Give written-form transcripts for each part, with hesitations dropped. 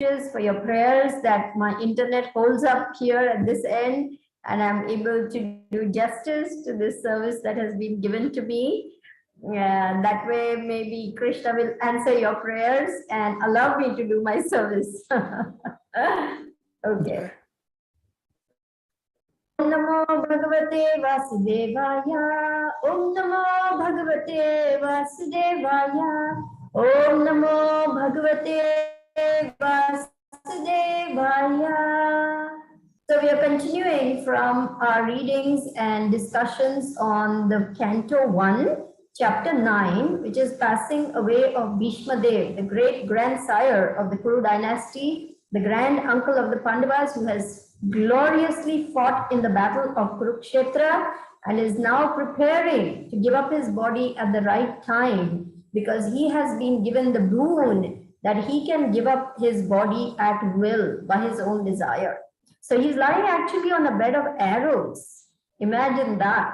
for your prayers that my internet holds up here at this end and I'm able to do justice to this service that has been given to me. That way, maybe Krishna will answer your prayers and allow me to do my service. Okay. Om Namo Bhagavate Vasudevaya. Om Namo Bhagavate Vasudevaya. Om Namo Bhagavate Vasudevaya. So we are continuing from our readings and discussions on the Canto 1, Chapter 9, which is passing away of Bhishma Dev, the great grandsire of the Kuru dynasty, the grand uncle of the Pandavas, who has gloriously fought in the battle of Kurukshetra and is now preparing to give up his body at the right time, because he has been given the boon that he can give up his body at will by his own desire. So he's lying actually on a bed of arrows. Imagine that.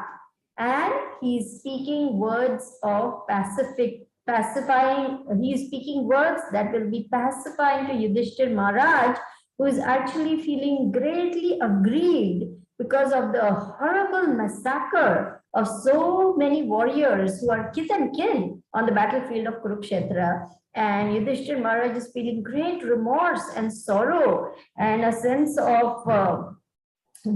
And he's speaking words of pacifying, he's speaking words that will be pacifying to Yudhishthir Maharaj, who is actually feeling greatly aggrieved because of the horrible massacre of so many warriors who are kith and kin on the battlefield of Kurukshetra. And Yudhishthir Maharaj is feeling great remorse and sorrow and a sense of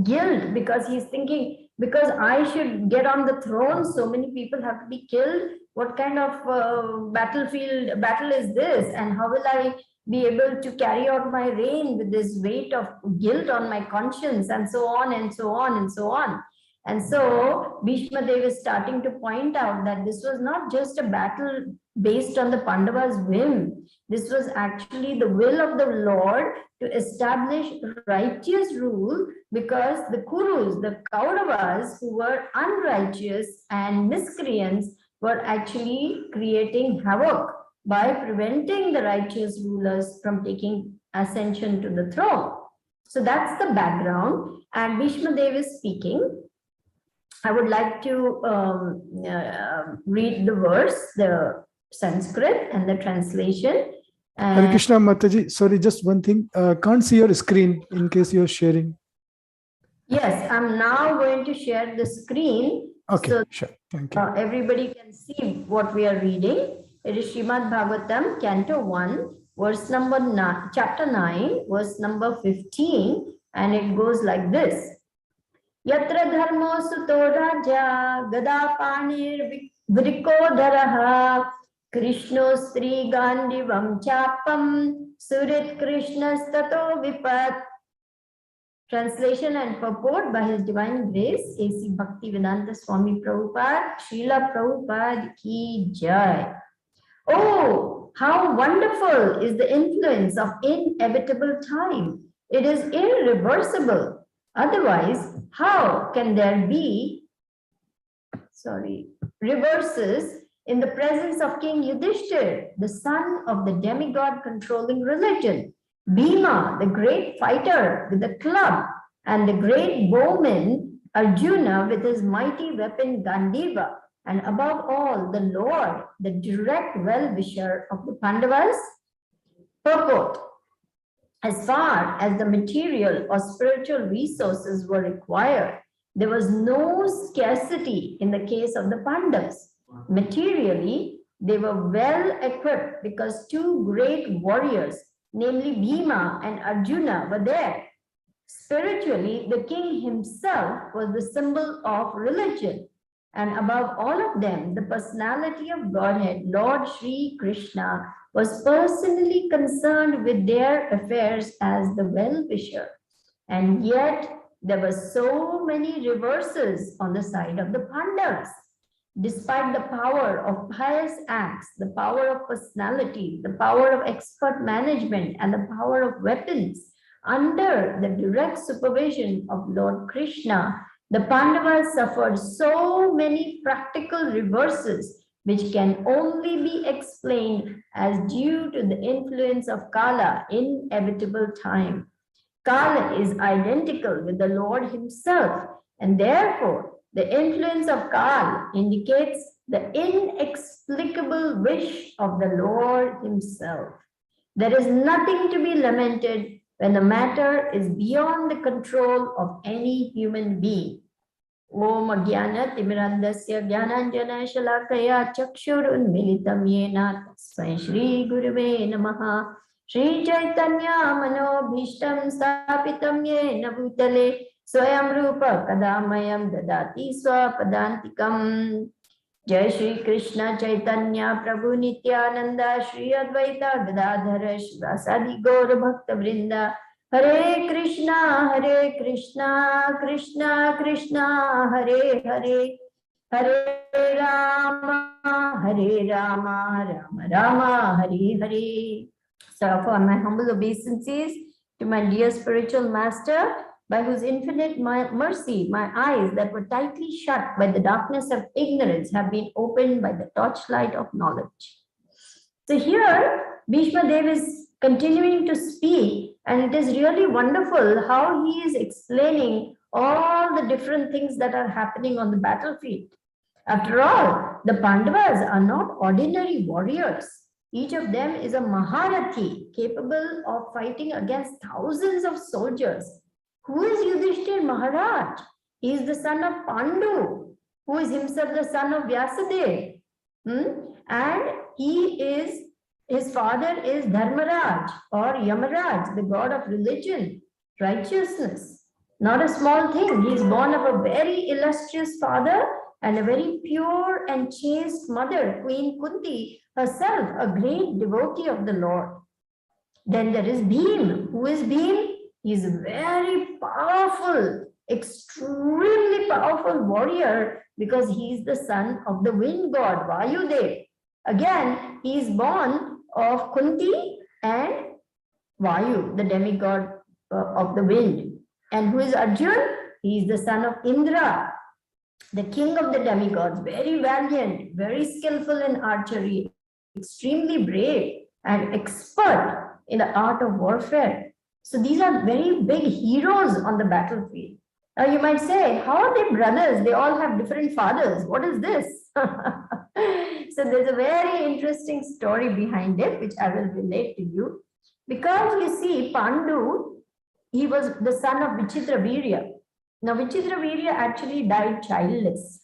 guilt, because he's thinking, because I should get on the throne, so many people have to be killed. What kind of battle is this? And how will I be able to carry out my reign with this weight of guilt on my conscience, and so on and so on and so on. And so Bhishma Dev is starting to point out that this was not just a battle based on the Pandavas' whim. This was actually the will of the Lord to establish righteous rule, because the Kurus, the Kauravas, who were unrighteous and miscreants, were actually creating havoc by preventing the righteous rulers from taking ascension to the throne. So that's the background, and Bhishma Dev is speaking. I would like to read the verse, the Sanskrit and the translation. Hare Krishna, Mataji. Sorry, just one thing. Can't see your screen in case you're sharing. Yes, I'm now going to share the screen. Okay, so sure. Thank you. Everybody can see what we are reading. It is Srimad Bhagavatam, Canto 1, verse number 9, Chapter 9, verse number 15, and it goes like this. Yatra dharmo suto raja gadapanir vrikodaraha Krishno Sri Gandivam Chapam Surit Krishnas Tato Vipat. Translation and purport by His Divine Grace A.C. Bhaktivedanta Swami Prabhupada, Srila Prabhupada Ki Jai. Oh, how wonderful is the influence of inevitable time. It is irreversible. Otherwise, how can there be, reverses in the presence of King Yudhishthir, the son of the demigod controlling religion, Bhima, the great fighter with a club, and the great bowman Arjuna with his mighty weapon Gandiva, and above all, the Lord, the direct well-wisher of the Pandavas? Purport. As far as the material or spiritual resources were required, there was no scarcity in the case of the Pandavas. Materially, they were well equipped because two great warriors, namely Bhima and Arjuna, were there. Spiritually, the king himself was the symbol of religion. And above all of them, the personality of Godhead, Lord Sri Krishna, was personally concerned with their affairs as the well-wisher. And yet, there were so many reverses on the side of the Pandavas. Despite the power of pious acts, the power of personality, the power of expert management, and the power of weapons, under the direct supervision of Lord Krishna, the Pandavas suffered so many practical reverses, which can only be explained as due to the influence of Kala, inevitable time. Kala is identical with the Lord himself, and therefore the influence of Kala indicates the inexplicable wish of the Lord himself. There is nothing to be lamented when the matter is beyond the control of any human being. Om Agyana Timirandasya Gyananjana Shalakaya Chakshurunmilitam Yena Tasmai Shri Guruve Namaha Shri Chaitanya Manobhishtam Stapitam Yena Bhutale Swayam Rupa Kadamayam Dadati Swapadantikam. Jai Shri Krishna Chaitanya Prabhu Nityananda Shri Advaita Gadadhara Shivasadi Gaura Bhakta Vrinda Hare Krishna Krishna Krishna Hare Hare Hare Rama Rama Rama Hare Hare. So for my humble obeisances to my dear spiritual master, by whose infinite mercy, my eyes that were tightly shut by the darkness of ignorance have been opened by the torchlight of knowledge. So here, Bhishma Dev is continuing to speak, and it is really wonderful how he is explaining all the different things that are happening on the battlefield. After all, the Pandavas are not ordinary warriors. Each of them is a Maharathi capable of fighting against thousands of soldiers. Who is Yudhishthir Maharaj? He is the son of Pandu, who is himself the son of Vyasadeva. And his father is Dharmaraj or Yamaraj, the god of religion, righteousness. Not a small thing. He is born of a very illustrious father and a very pure and chaste mother, Queen Kunti, herself a great devotee of the Lord. Then there is Bhim. Who is Bhim? He is a very powerful, extremely powerful warrior because he is the son of the wind god, Vayudev. Again, he is born of Kunti and Vayu, the demigod of the wind. And who is Arjun? He is the son of Indra, the king of the demigods, very valiant, very skillful in archery, extremely brave and expert in the art of warfare. So these are very big heroes on the battlefield. Now you might say, how are they brothers? They all have different fathers. What is this? So there's a very interesting story behind it, which I will relate to you. Because you see, Pandu, he was the son of Vichitravirya. Now Vichitravirya actually died childless.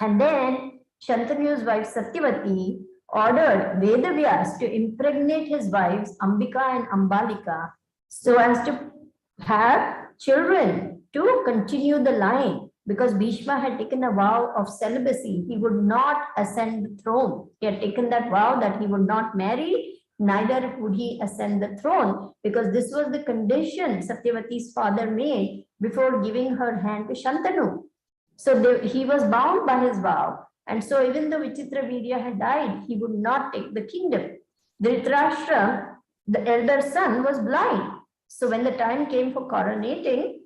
And then Shantanu's wife Satyavati ordered Vedavyas to impregnate his wives Ambika and Ambalika so as to have children to continue the line, because Bhishma had taken a vow of celibacy. He would not ascend the throne. He had taken that vow that he would not marry, neither would he ascend the throne, because this was the condition Satyavati's father made before giving her hand to Shantanu. So he was bound by his vow. And so even though Vichitravirya had died, he would not take the kingdom. Dhritarashtra, the elder son, was blind. So when the time came for coronating,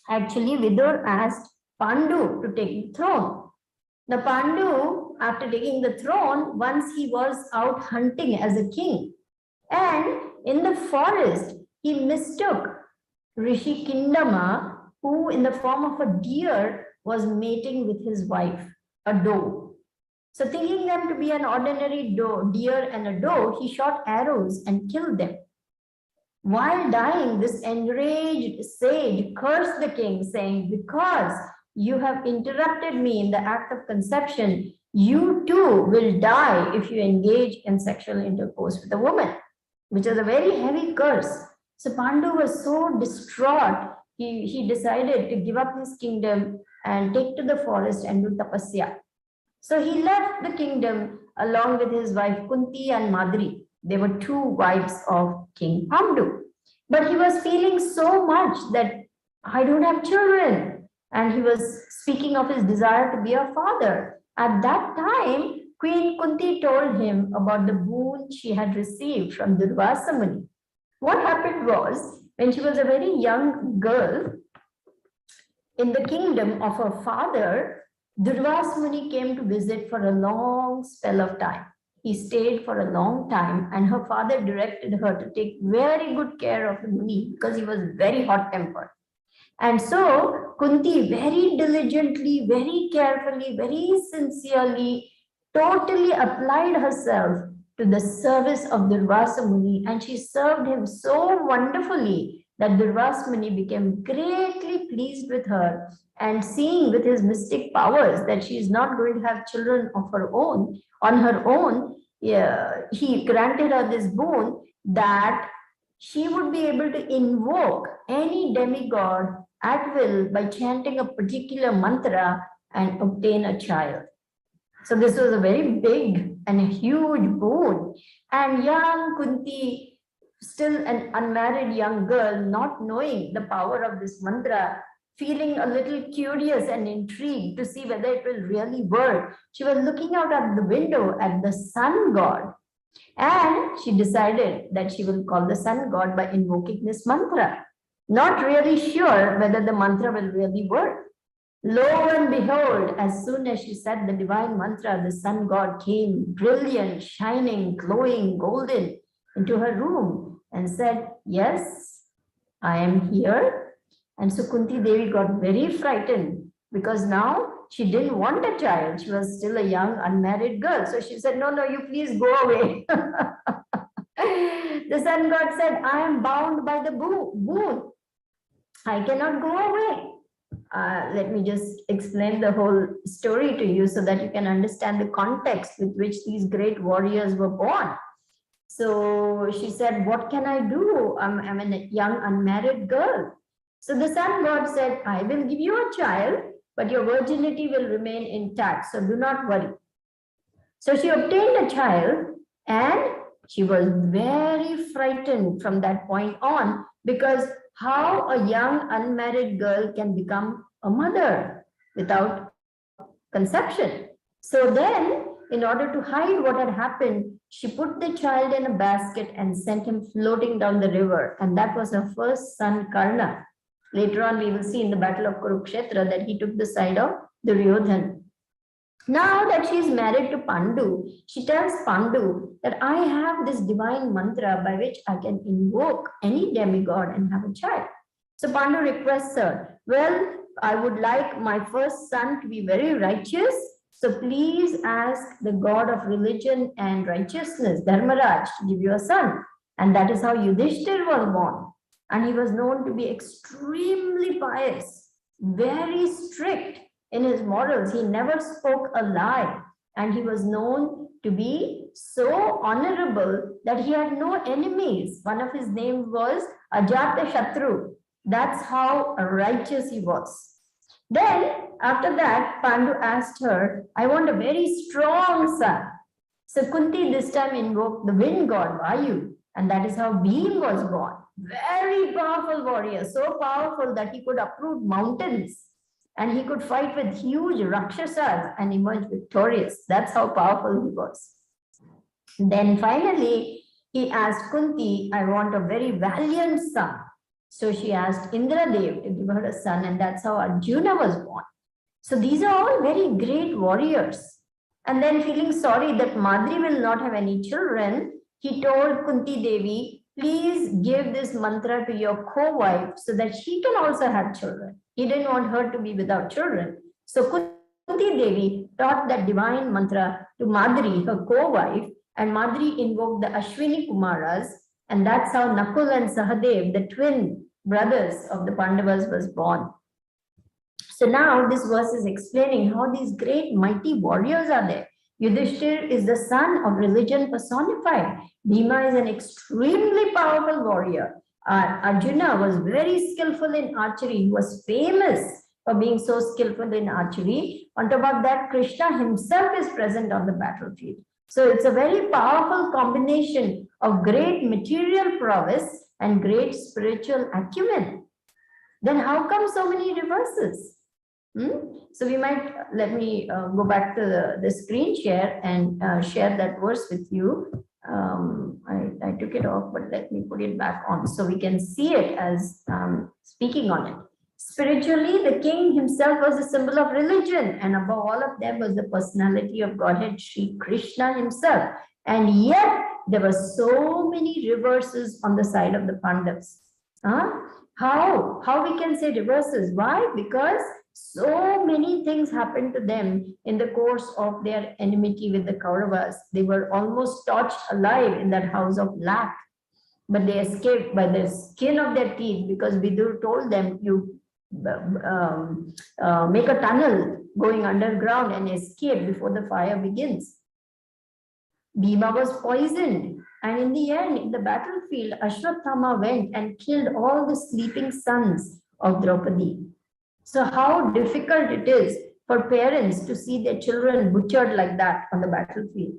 actually Vidur asked Pandu to take the throne. Now Pandu, after taking the throne, once he was out hunting as a king. And in the forest, he mistook Rishi Kindama, who in the form of a deer was mating with his wife, a doe. So thinking them to be an ordinary deer and a doe, he shot arrows and killed them. While dying, this enraged sage cursed the king, saying, because you have interrupted me in the act of conception, you too will die if you engage in sexual intercourse with a woman, which is a very heavy curse. So Pandu was so distraught, he decided to give up his kingdom and take to the forest and do tapasya. So he left the kingdom along with his wife Kunti and Madri. They were two wives of King Pandu. But he was feeling so much that I don't have children. And he was speaking of his desire to be a father. At that time, Queen Kunti told him about the boon she had received from Durvasa Muni. What happened was, when she was a very young girl, in the kingdom of her father, Durvasa Muni came to visit for a long spell of time. He stayed for a long time, and her father directed her to take very good care of the Muni because he was very hot-tempered. And so Kunti very diligently, very carefully, very sincerely, totally applied herself to the service of Durvasa Muni, and she served him so wonderfully that Durvasa Muni became greatly pleased with her, and seeing with his mystic powers that she is not going to have children of her own, on her own, he granted her this boon that she would be able to invoke any demigod at will by chanting a particular mantra and obtain a child. So this was a very big and a huge boon. And young Kunti, still an unmarried young girl, not knowing the power of this mantra, feeling a little curious and intrigued to see whether it will really work, she was looking out at the window at the sun god. And she decided that she will call the sun god by invoking this mantra, not really sure whether the mantra will really work. Lo and behold, as soon as she said the divine mantra, the sun god came, brilliant, shining, glowing, golden, into her room and said, "Yes, I am here." And so Kunti Devi got very frightened because now she didn't want a child. She was still a young, unmarried girl. So she said, "No, you please go away." The sun god said, "I am bound by the boon. I cannot go away." Let me just explain the whole story to you so that you can understand the context with which these great warriors were born. So she said, "What can I do? I'm a young unmarried girl." So the sun god said, "I will give you a child, but your virginity will remain intact. So do not worry." So she obtained a child, and she was very frightened from that point on, because how a young unmarried girl can become a mother without conception. So then, in order to hide what had happened, she put the child in a basket and sent him floating down the river. And that was her first son, Karna. Later on, we will see in the battle of Kurukshetra that he took the side of Duryodhan. Now that she is married to Pandu, she tells Pandu that I have this divine mantra by which I can invoke any demigod and have a child. So Pandu requests her, "Well, I would like my first son to be very righteous. So please ask the god of religion and righteousness, Dharmaraj, to give you a son." And that is how Yudhishthir was born. And he was known to be extremely pious, very strict in his morals. He never spoke a lie. And he was known to be so honorable that he had no enemies. One of his names was Ajata Shatru. That's how righteous he was. Then, after that, Pandu asked her, "I want a very strong son." So Kunti this time invoked the wind god Vayu, and that is how Bhim was born. Very powerful warrior, so powerful that he could uproot mountains and he could fight with huge Rakshasas and emerge victorious. That's how powerful he was. Then finally, he asked Kunti, "I want a very valiant son." So she asked Indradev to give her a son, and that's how Arjuna was born. So these are all very great warriors. And then, feeling sorry that Madri will not have any children, he told Kunti Devi, "Please give this mantra to your co-wife so that she can also have children." He didn't want her to be without children. So Kunti Devi taught that divine mantra to Madri, her co-wife, and Madri invoked the Ashwini Kumaras, and that's how Nakul and Sahadev, the twin brothers of the Pandavas, was born. So now this verse is explaining how these great mighty warriors are there. Yudhishthir is the son of religion personified. Bhima is an extremely powerful warrior. Arjuna was very skillful in archery. He was famous for being so skillful in archery. On top of that, Krishna himself is present on the battlefield. So it's a very powerful combination of great material prowess and great spiritual acumen. Then how come so many reverses? So we might, let me go back to the screen share and share that verse with you. I took it off, but let me put it back on so we can see it as speaking on it. Spiritually, the king himself was a symbol of religion, and above all of them was the personality of Godhead, Sri Krishna himself. And yet, there were so many reverses on the side of the Pandavas. How we can say reverses? Why? Because So many things happened to them in the course of their enmity with the Kauravas. They were almost torched alive in that house of lac, but they escaped by the skin of their teeth, because Vidur told them, you make a tunnel going underground and escape before the fire begins. Bhima was poisoned, and in the end, in the battlefield, Ashwatthama went and killed all the sleeping sons of Draupadi. So how difficult it is for parents to see their children butchered like that on the battlefield.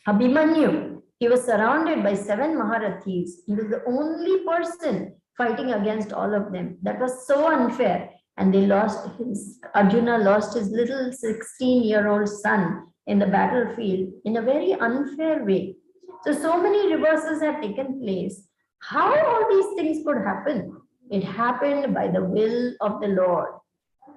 Abhimanyu, he was surrounded by 7 Maharathis. He was the only person fighting against all of them. That was so unfair. And Arjuna lost his little 16-year-old son in the battlefield in a very unfair way. So many reverses have taken place. How all these things could happen? It happened by the will of the Lord.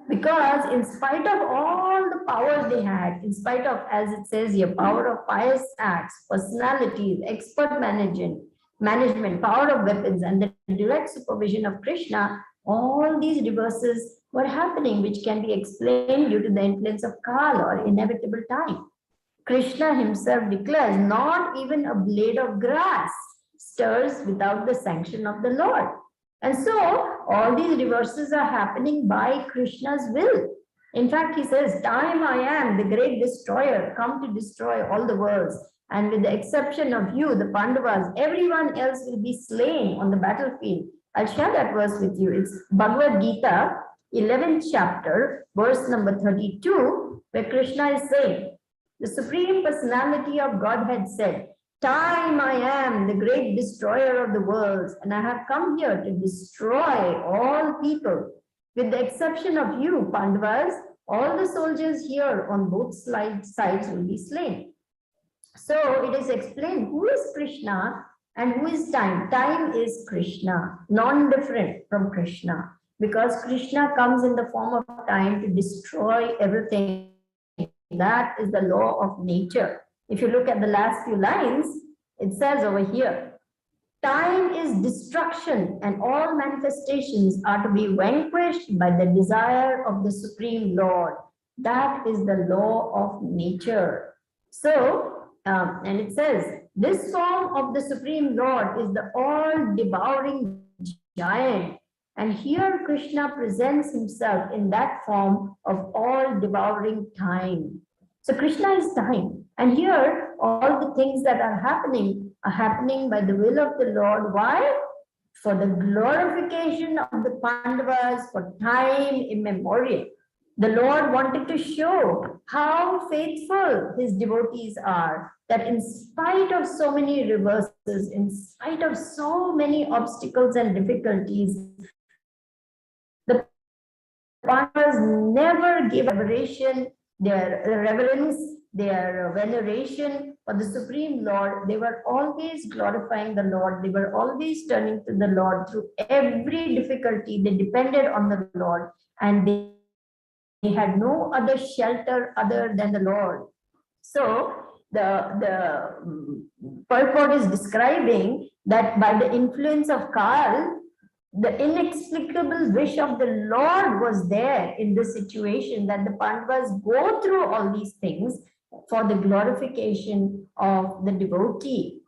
Because in spite of all the powers they had, in spite of, as it says here, power of pious acts, personalities, expert management, power of weapons, and the direct supervision of Krishna, all these reverses were happening, which can be explained due to the influence of Kal or inevitable time. Krishna himself declares, not even a blade of grass stirs without the sanction of the Lord. And so all these reverses are happening by Krishna's will. In fact, he says, time I am, the great destroyer, come to destroy all the worlds. And with the exception of you, the Pandavas, everyone else will be slain on the battlefield. I'll share that verse with you. It's Bhagavad Gita, 11th chapter, verse number 32, where Krishna is saying, the Supreme Personality of Godhead said, time I am, the great destroyer of the worlds, and I have come here to destroy all people. With the exception of you, Pandavas, all the soldiers here on both sides will be slain. So it is explained who is Krishna and who is time. Time is Krishna, non-different from Krishna, because Krishna comes in the form of time to destroy everything. That is the law of nature. If you look at the last few lines, it says over here, time is destruction and all manifestations are to be vanquished by the desire of the Supreme Lord. That is the law of nature. So, and it says, this form of the Supreme Lord is the all-devouring giant. And here Krishna presents himself in that form of all-devouring time. So Krishna is time. And here, all the things that are happening by the will of the Lord. Why? For the glorification of the Pandavas for time immemorial. The Lord wanted to show how faithful his devotees are, that in spite of so many reverses, in spite of so many obstacles and difficulties, the Pandavas never gave reverence, their veneration for the Supreme Lord. They were always glorifying the Lord. They were always turning to the Lord through every difficulty. They depended on the Lord, and they had no other shelter other than the Lord. So the purport is describing that by the influence of Kal, the inexplicable wish of the Lord was there in this situation, that the Pandavas go through all these things for the glorification of the devotee.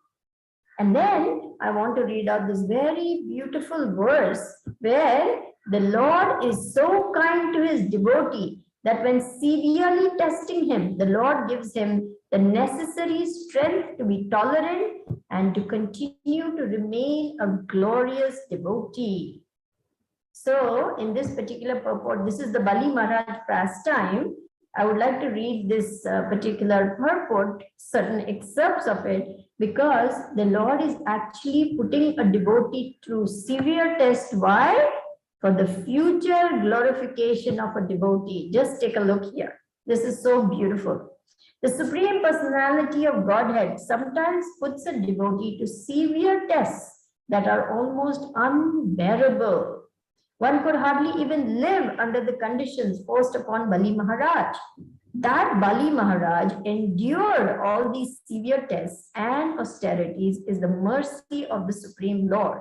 And then I want to read out this very beautiful verse where the Lord is so kind to his devotee that when severely testing him, the Lord gives him the necessary strength to be tolerant and to continue to remain a glorious devotee. So in this particular purport, this is the Bali Maharaj pastime. I would like to read this particular purport, certain excerpts of it, because the Lord is actually putting a devotee through severe test. Why? For the future glorification of a devotee. Just take a look here. This is so beautiful. The Supreme Personality of Godhead sometimes puts a devotee to severe tests that are almost unbearable. One could hardly even live under the conditions forced upon Bali Maharaj. That Bali Maharaj endured all these severe tests and austerities is the mercy of the Supreme Lord.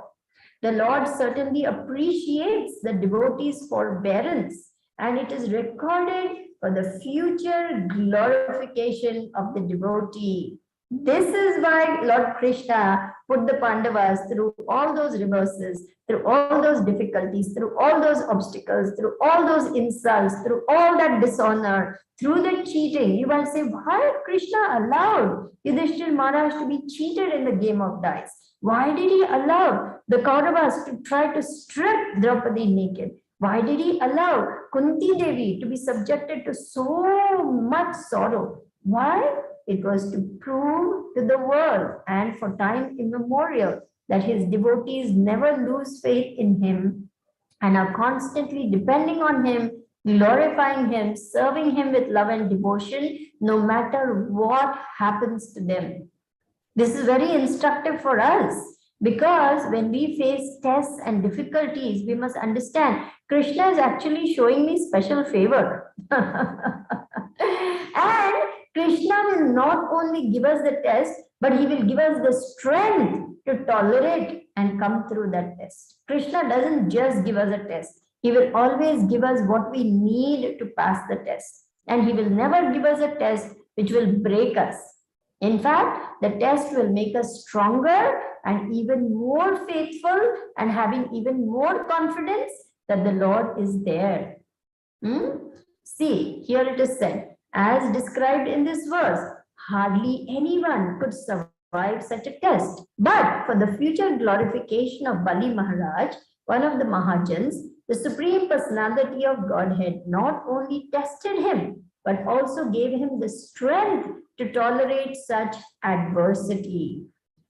The Lord certainly appreciates the devotee's forbearance and it is recorded for the future glorification of the devotee. This is why Lord Krishna put the Pandavas through all those reverses, through all those difficulties, through all those obstacles, through all those insults, through all that dishonor, through the cheating. You might say, why Krishna allowed Yudhishthira Maharaj to be cheated in the game of dice? Why did he allow the Kauravas to try to strip Draupadi naked? Why did he allow Kunti Devi to be subjected to so much sorrow? Why? It was to prove to the world and for time immemorial that his devotees never lose faith in him and are constantly depending on him, glorifying him, serving him with love and devotion, no matter what happens to them. This is very instructive for us because when we face tests and difficulties, we must understand Krishna is actually showing me special favor. And Krishna will not only give us the test, but he will give us the strength to tolerate and come through that test. Krishna doesn't just give us a test. He will always give us what we need to pass the test. And he will never give us a test which will break us. In fact, the test will make us stronger and even more faithful and having even more confidence that the Lord is there. See, here it is said, as described in this verse, hardly anyone could survive such a test. But for the future glorification of Bali Maharaj, one of the Mahajans, the Supreme Personality of Godhead not only tested him, but also gave him the strength to tolerate such adversity.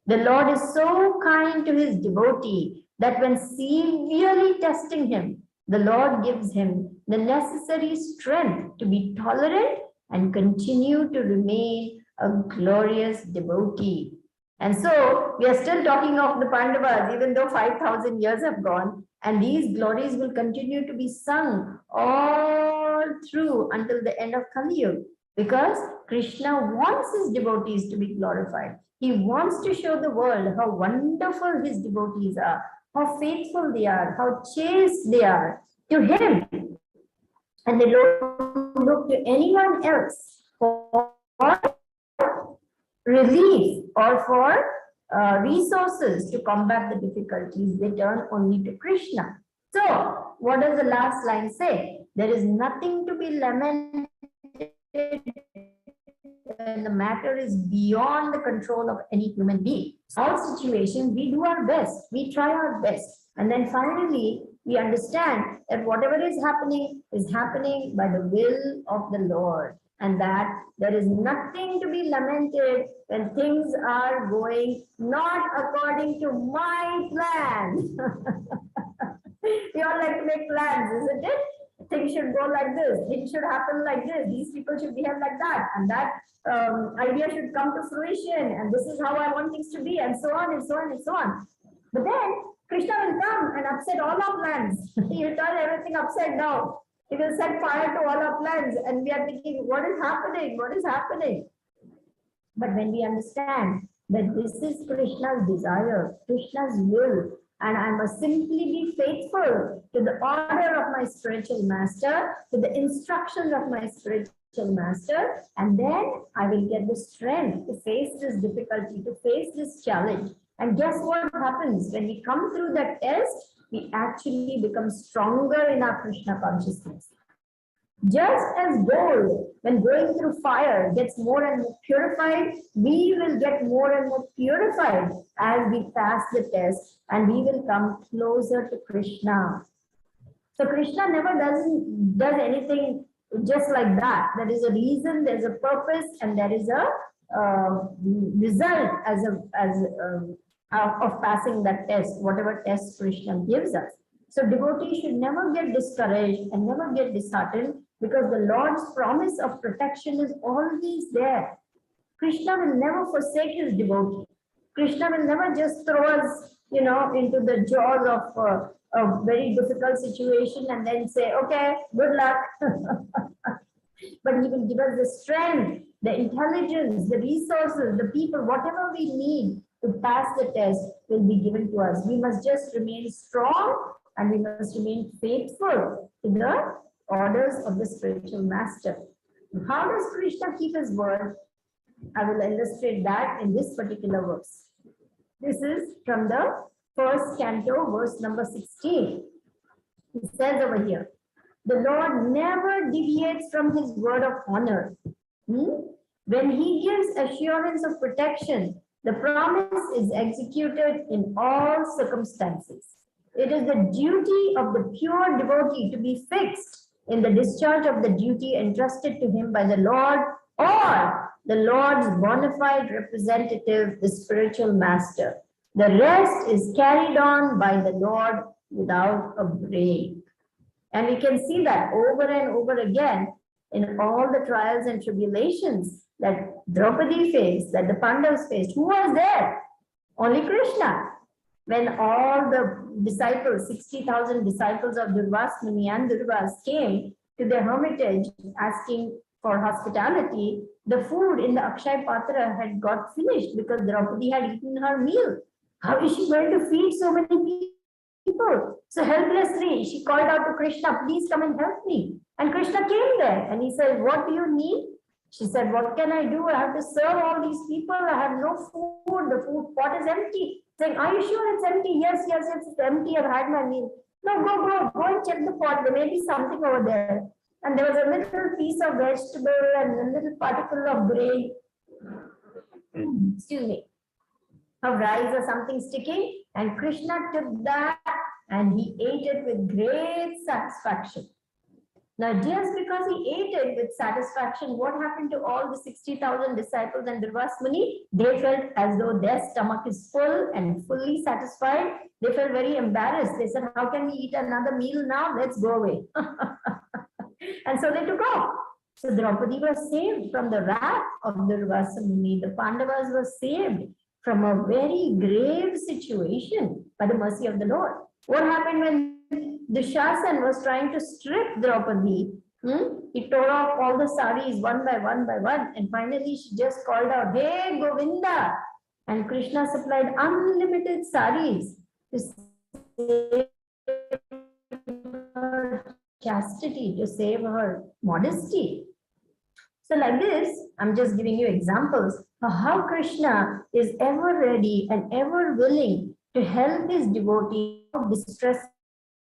The Lord is so kind to his devotee that when severely testing him, the Lord gives him the necessary strength to be tolerant and continue to remain a glorious devotee. And so we are still talking of the Pandavas, even though 5,000 years have gone, and these glories will continue to be sung all through until the end of Kali Yuga, because Krishna wants his devotees to be glorified. He wants to show the world how wonderful his devotees are, how faithful they are, how chaste they are to him. And they don't look to anyone else for relief or for resources to combat the difficulties. They turn only to Krishna. So, what does the last line say? There is nothing to be lamented when the matter is beyond the control of any human being. In all situations, we do our best, we try our best, and then finally we understand that whatever is happening by the will of the Lord, and that there is nothing to be lamented when things are going not according to my plan. We all like to make plans, isn't it? Things should go like this, things should happen like this, these people should behave like that, and that idea should come to fruition, and this is how I want things to be, and so on and so on and so on. But then Krishna will come and upset all our plans. He will turn everything upside down. He will set fire to all our plans, and we are thinking, what is happening? What is happening? But when we understand that this is Krishna's desire, Krishna's will, and I must simply be faithful to the order of my spiritual master, to the instructions of my spiritual master, and then I will get the strength to face this difficulty, to face this challenge. And guess what happens? When we come through that test, we actually become stronger in our Krishna consciousness. Just as gold, when going through fire, gets more and more purified, we will get more and more purified as we pass the test, and we will come closer to Krishna. So Krishna never does anything just like that. There is a reason, there is a purpose, and there is a result of passing that test, whatever test Krishna gives us. So devotees should never get discouraged and never get disheartened, because the Lord's promise of protection is always there. Krishna will never forsake his devotee. Krishna will never just throw us, into the jaws of a very difficult situation and then say, okay, good luck. But he will give us the strength, the intelligence, the resources, the people, whatever we need to pass the test will be given to us. We must just remain strong and we must remain faithful to the orders of the spiritual master. How does Krishna keep his word? I will illustrate that in this particular verse. This is from the first canto, verse number 16. It says over here, the Lord never deviates from his word of honor. When he gives assurance of protection, the promise is executed in all circumstances. It is the duty of the pure devotee to be fixed in the discharge of the duty entrusted to him by the Lord or the Lord's bona fide representative, the spiritual master. The rest is carried on by the Lord without a break. And we can see that over and over again in all the trials and tribulations that Draupadi faced, that the Pandavas faced. Who was there? Only Krishna. When all the disciples, 60,000 disciples of Durvas Muni and Durvas came to the hermitage asking for hospitality, the food in the Akshay Patra had got finished because Draupadi had eaten her meal. How is she going to feed so many people? So helplessly, she called out to Krishna, please come and help me. And Krishna came there and he said, what do you need? She said, what can I do? I have to serve all these people. I have no food. The food pot is empty. Saying, are you sure it's empty? Yes, it's empty. I've had my meal. No, go and check the pot. There may be something over there. And there was a little piece of vegetable and a little particle of grain. Excuse me. Of rice or something sticking. And Krishna took that and he ate it with great satisfaction. Now, just because he ate it with satisfaction, what happened to all the 60,000 disciples and Durvas Muni? They felt as though their stomach is full and fully satisfied. They felt very embarrassed. They said, how can we eat another meal now? Let's go away. And so they took off. So Draupadi was saved from the wrath of Durvas Muni. The Pandavas were saved from a very grave situation by the mercy of the Lord. What happened when Dushasan was trying to strip Draupadi? He tore off all the saris one by one, and finally she just called out, hey Govinda! And Krishna supplied unlimited saris to save her chastity, to save her modesty. So like this, I'm just giving you examples of how Krishna is ever ready and ever willing to help his devotee distressing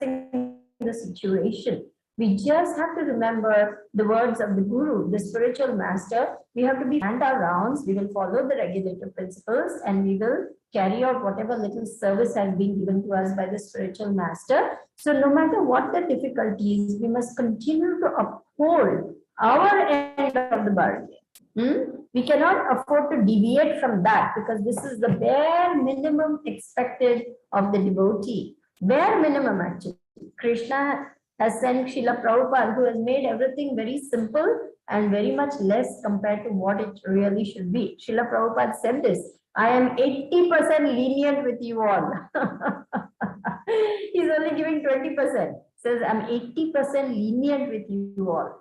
the situation. We just have to remember the words of the Guru, the spiritual master. We have to stand our rounds, we will follow the regulative principles, and we will carry out whatever little service has been given to us by the spiritual master. So no matter what the difficulties, we must continue to uphold our end of the bargain. We cannot afford to deviate from that because this is the bare minimum expected of the devotee. Bare minimum actually. Krishna has sent Srila Prabhupada, who has made everything very simple and very much less compared to what it really should be. Srila Prabhupada said this, I am 80% lenient with you all. He's only giving 20%. Says, I'm 80% lenient with you all.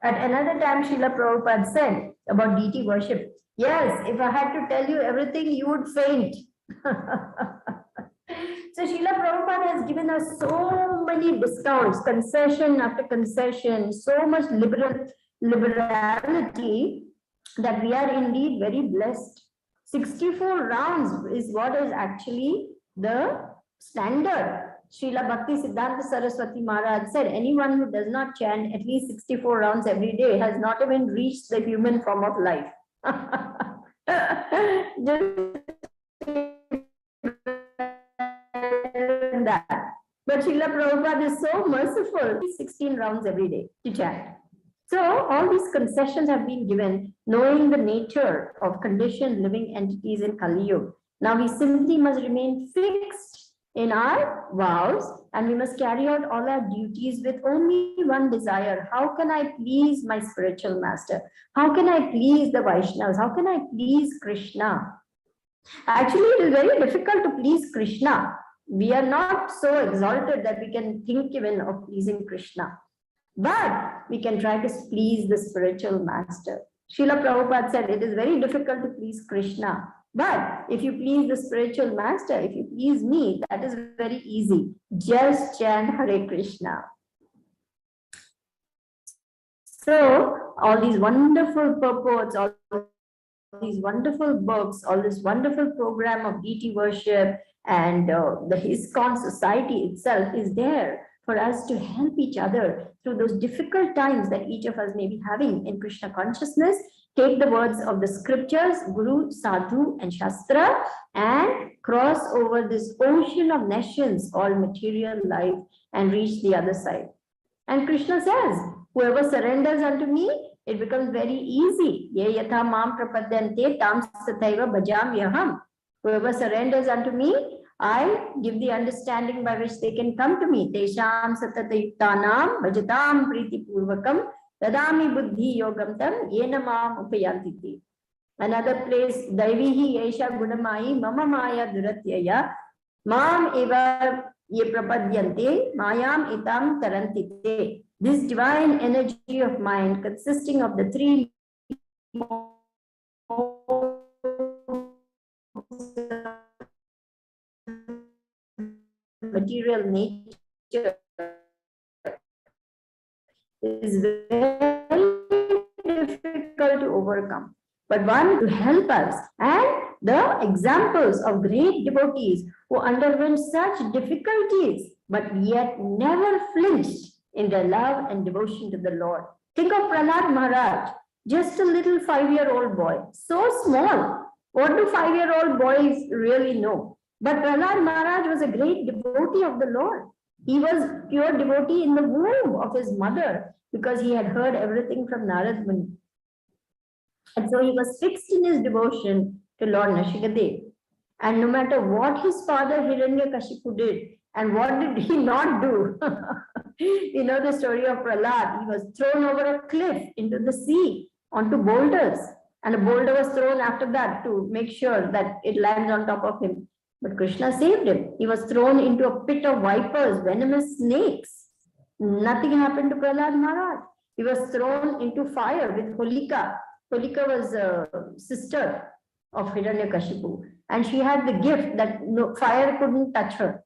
At another time, Srila Prabhupada said about deity worship, yes, if I had to tell you everything, you would faint. So Srila Prabhupada has given us so many discounts, concession after concession, so much liberality that we are indeed very blessed. 64 rounds is what is actually the standard. Srila Bhakti Siddhanta Saraswati Maharaj said, anyone who does not chant at least 64 rounds every day has not even reached the human form of life. That. But Srila Prabhupada is so merciful, 16 rounds every day to chant. So all these concessions have been given, knowing the nature of conditioned living entities in Kali Yuga. Now we simply must remain fixed in our vows and we must carry out all our duties with only one desire. How can I please my spiritual master? How can I please the Vaishnavas? How can I please Krishna? Actually, it is very difficult to please Krishna. We are not so exalted that we can think even of pleasing Krishna. But we can try to please the spiritual master. Srila Prabhupada said it is very difficult to please Krishna. But if you please the spiritual master, if you please me, that is very easy. Just chant Hare Krishna. So all these wonderful purports, all these wonderful books, all this wonderful program of deity worship, and the ISKCON society itself is there for us to help each other through those difficult times that each of us may be having in Krishna consciousness. Take the words of the scriptures, Guru, Sadhu, and Shastra, and cross over this ocean of nations, all material life, and reach the other side. And Krishna says, whoever surrenders unto me, it becomes very easy. Ye yatha mam prapadyante tam sathaiva bhajam yaham. Whoever surrenders unto me, I give the understanding by which they can come to me. Tesham satatayuktanam bhajatam priti purvakam tadami buddhi yogam tam yena mam upayantiti. Another place, Daivihi Yesha Gunamai Mama Maya Duratyaya Mam Eva Ye Prapadyante Mayam Itam Tarantite. This divine energy of mind consisting of the three material nature is very difficult to overcome, but one to help us. And the examples of great devotees who underwent such difficulties but yet never flinched in their love and devotion to the Lord. Think of Prahlad Maharaj, just a little 5-year-old boy, so small. What do 5-year-old boys really know? But Prahlad Maharaj was a great devotee of the Lord. He was pure devotee in the womb of his mother because he had heard everything from Narad Muni. And so he was fixed in his devotion to Lord Nashikadev. And no matter what his father Hiranyakashipu did, and what did he not do? You know the story of Prahlad. He was thrown over a cliff into the sea onto boulders. And a boulder was thrown after that to make sure that it lands on top of him. But Krishna saved him. He was thrown into a pit of vipers, venomous snakes. Nothing happened to Prahlad Maharaj. He was thrown into fire with Holika. Holika was a sister of Hiranyakashipu, and she had the gift that no fire couldn't touch her.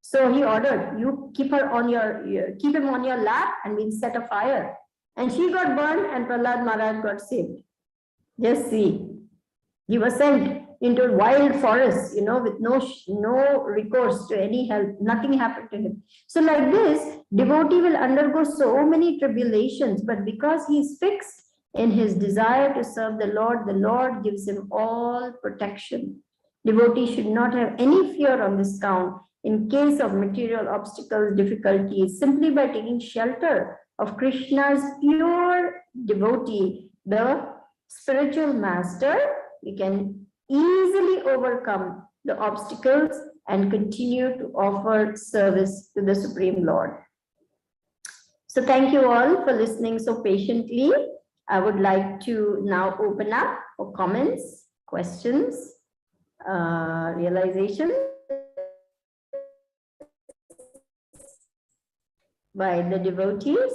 So he ordered, you keep him on your lap, and we'll set a fire. And she got burned, and Prahlad Maharaj got saved. Just see, he was sent into wild forests, with no recourse to any help. Nothing happened to him. So like this, devotee will undergo so many tribulations, but because he is fixed in his desire to serve the Lord gives him all protection. Devotee should not have any fear on this count in case of material obstacles, difficulties. Simply by taking shelter of Krishna's pure devotee, the spiritual master, we can easily overcome the obstacles and continue to offer service to the Supreme Lord. So thank you all for listening so patiently. I would like to now open up for comments, questions, realization by the devotees.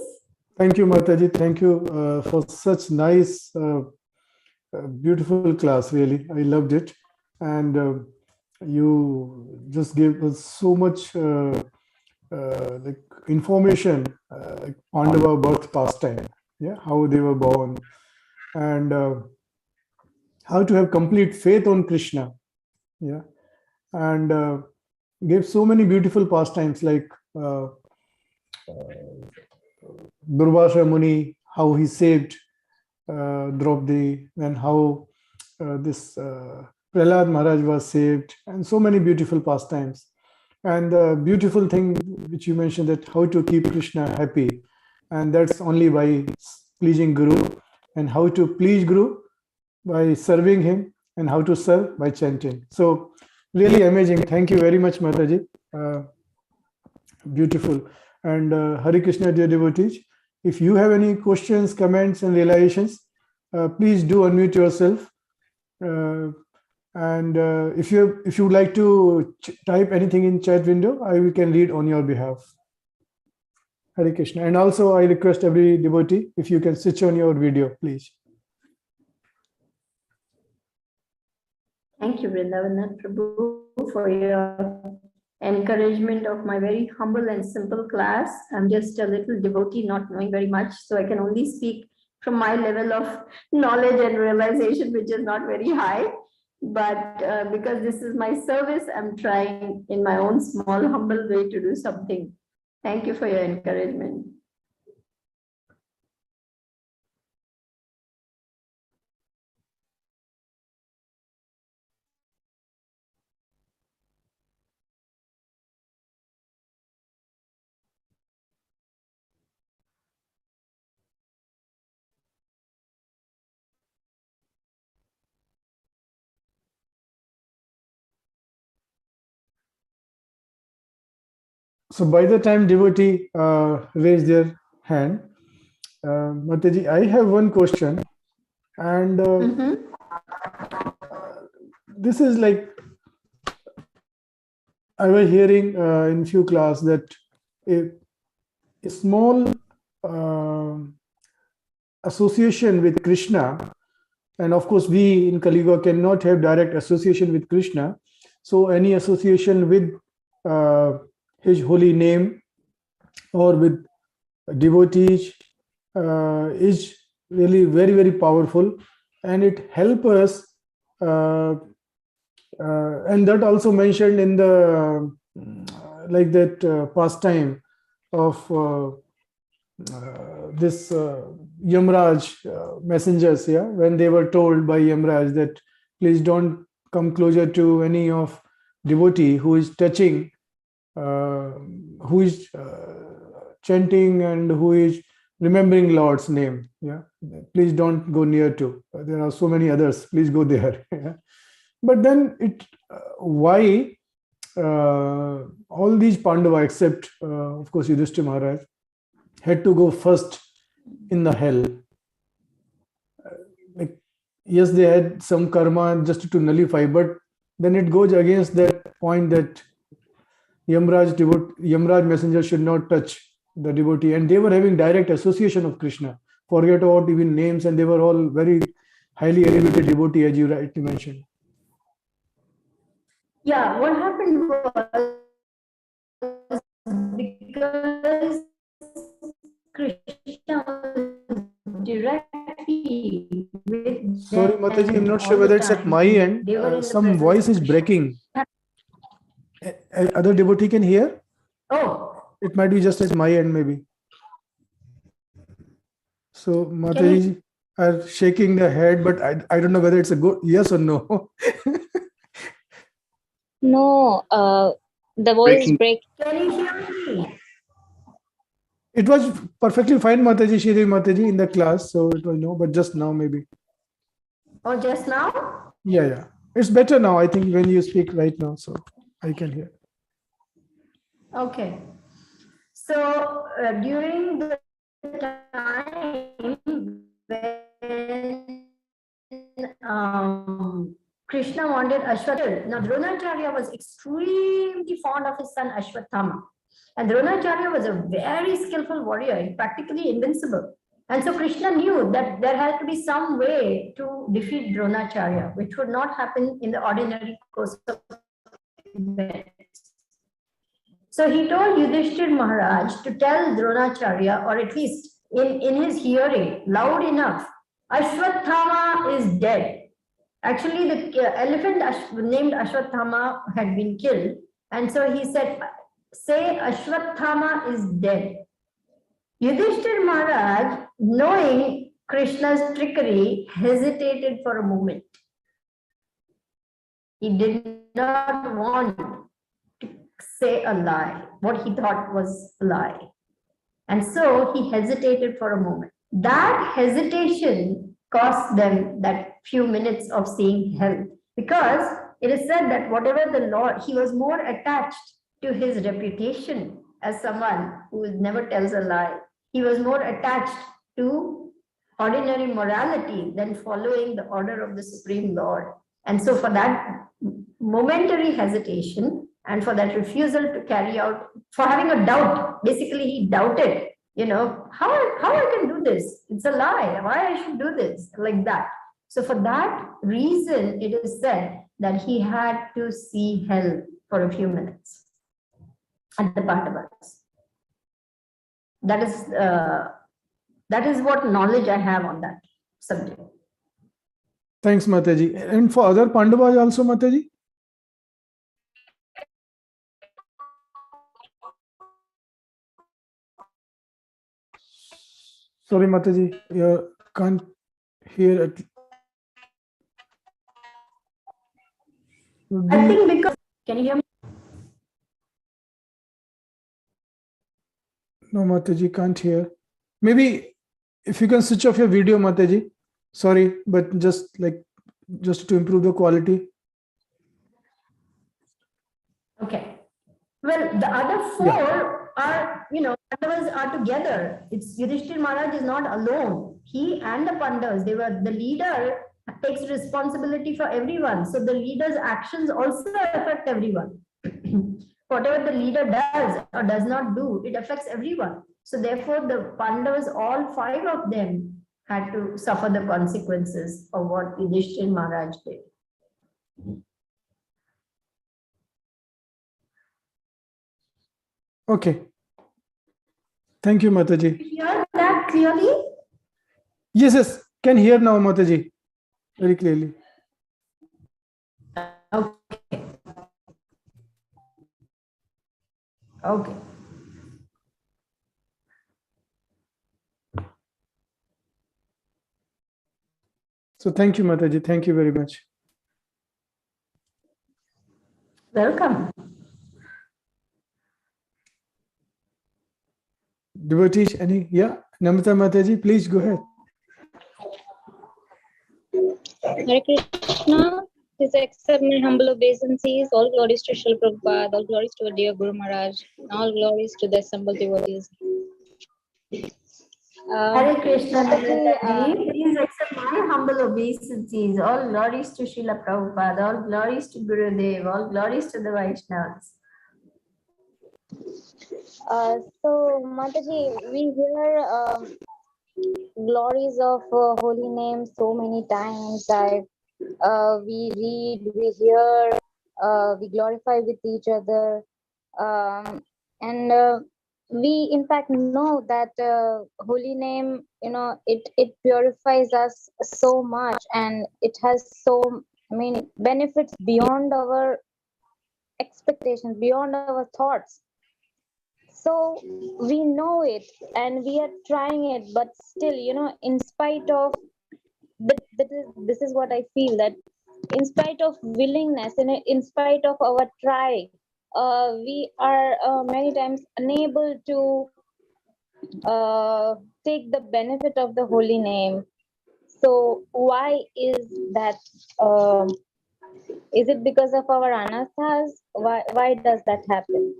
Thank you, Mataji. Thank you for such nice, beautiful class. Really, I loved it, and you just gave us so much like information, like Pandava birth pastime. Yeah, how they were born, and how to have complete faith on Krishna. Yeah, and gave so many beautiful pastimes like Durvasa Muni, how he saved Draupadi, and how this Prahlad Maharaj was saved, and so many beautiful pastimes. And the beautiful thing which you mentioned, that how to keep Krishna happy, and that's only by pleasing Guru, and how to please Guru by serving him, and how to serve by chanting. So really amazing. Thank you very much, Mataji. Beautiful. And Hare Krishna, dear devotees, if you have any questions, comments, and realizations, please do unmute yourself. And if you would like to type anything in chat window, we can read on your behalf. Hare Krishna. And also I request every devotee, if you can switch on your video, please. Thank you, Vrindavanath Prabhu, for your encouragement of my very humble and simple class. I'm just a little devotee, not knowing very much, so I can only speak from my level of knowledge and realization, which is not very high. But because this is my service, I'm trying in my own small, humble way to do something. Thank you for your encouragement. So by the time devotee raised their hand, Mataji, I have one question, and this is like I was hearing in few class that a small association with Krishna, and of course we in Kali Yuga cannot have direct association with Krishna. So any association with his holy name or with devotees is really very, very powerful, and it helps us. And that also mentioned in the like that pastime of this Yamraj messengers, yeah, when they were told by Yamraj that please don't come closer to any of devotee who is touching, who is chanting and who is remembering Lord's name. Yeah, please don't go near to. There are so many others. Please go there. But then why all these Pandava, except of course Yudhishthira Maharaj, had to go first in the hell? Like, yes, they had some karma just to nullify, but then it goes against that point that Yamraj messenger should not touch the devotee, and they were having direct association of Krishna. Forget about even names, and they were all very highly elevated devotee, as you rightly mentioned. Yeah, what happened was because Krishna was directly with Sorry, Mataji, I'm not sure whether it's at my end. Some voice is breaking. Other devotee can hear? Oh. It might be just at my end, maybe. So Mataji are shaking the head, but I don't know whether it's a good yes or no. No, the voice break. Can you hear me? It was perfectly fine, Mataji, Sridevi Mataji, in the class, so it was no, but just now maybe. Oh, just now? Yeah. It's better now, I think, when you speak right now, so I can hear. Okay. So during the time when Krishna wanted Ashwatthama, now Dronacharya was extremely fond of his son Ashwatthama. And Dronacharya was a very skillful warrior, practically invincible. And so Krishna knew that there had to be some way to defeat Dronacharya, which would not happen in the ordinary course of events. So he told Yudhishthira Maharaj to tell Dronacharya, or at least in his hearing, loud enough, Ashwatthama is dead. Actually, the elephant named Ashwatthama had been killed. And so he said, say Ashwatthama is dead. Yudhishthira Maharaj, knowing Krishna's trickery, hesitated for a moment. He did not want to say a lie, what he thought was a lie. And so he hesitated for a moment. That hesitation cost them that few minutes of seeing hell, because it is said that whatever the Lord, he was more attached to his reputation as someone who never tells a lie. He was more attached to ordinary morality than following the order of the Supreme Lord. And so for that momentary hesitation and for that refusal to carry out, for having a doubt, basically he doubted, how I can do this? It's a lie. Why I should do this? Like that. So for that reason, it is said that he had to see hell for a few minutes. and the Pandavas. That is what knowledge I have on that subject. Thanks, Mataji. And for other Pandavas also, Mataji? Sorry, Mataji, you can't hear it. I think because, can you hear me? No, Mataji, can't hear. Maybe if you can switch off your video, Mataji. Sorry, but just to improve the quality. Okay. Well, the other four are, Pandavas are together. It's Yudhishthir Maharaj is not alone. He and the Pandavas, the leader takes responsibility for everyone. So the leader's actions also affect everyone. Whatever the leader does or does not do, it affects everyone. So therefore, the Pandavas, all five of them, had to suffer the consequences of what Yudhishthir Maharaj did. Okay. Thank you, Mataji. You hear that clearly? Yes. Can hear now, Mataji. Very clearly. Okay. Okay. So thank you, Mataji. Thank you very much. Welcome. Devotees, any? Yeah, Namita Mataji, please go ahead. Hare Krishna. Please accept my humble obeisances. All glories to Srila Prabhupada. All glories to our dear Guru Maharaj. And all glories to the assembled devotees. Hare Krishna, Mataji, please accept my humble obeisances. All glories to Srila Prabhupada. All glories to Gurudev. All glories to the Vaishnavas. So, Mataji, we hear glories of holy name so many times that we read, we hear, we glorify with each other, and we in fact know that holy name, it purifies us so much, and it has so many benefits beyond our expectations, beyond our thoughts. So we know it and we are trying it, but still, in spite of this is what I feel, that in spite of willingness and in spite of our try, we are many times unable to take the benefit of the holy name. So why is that? Is it because of our anathas? Why does that happen?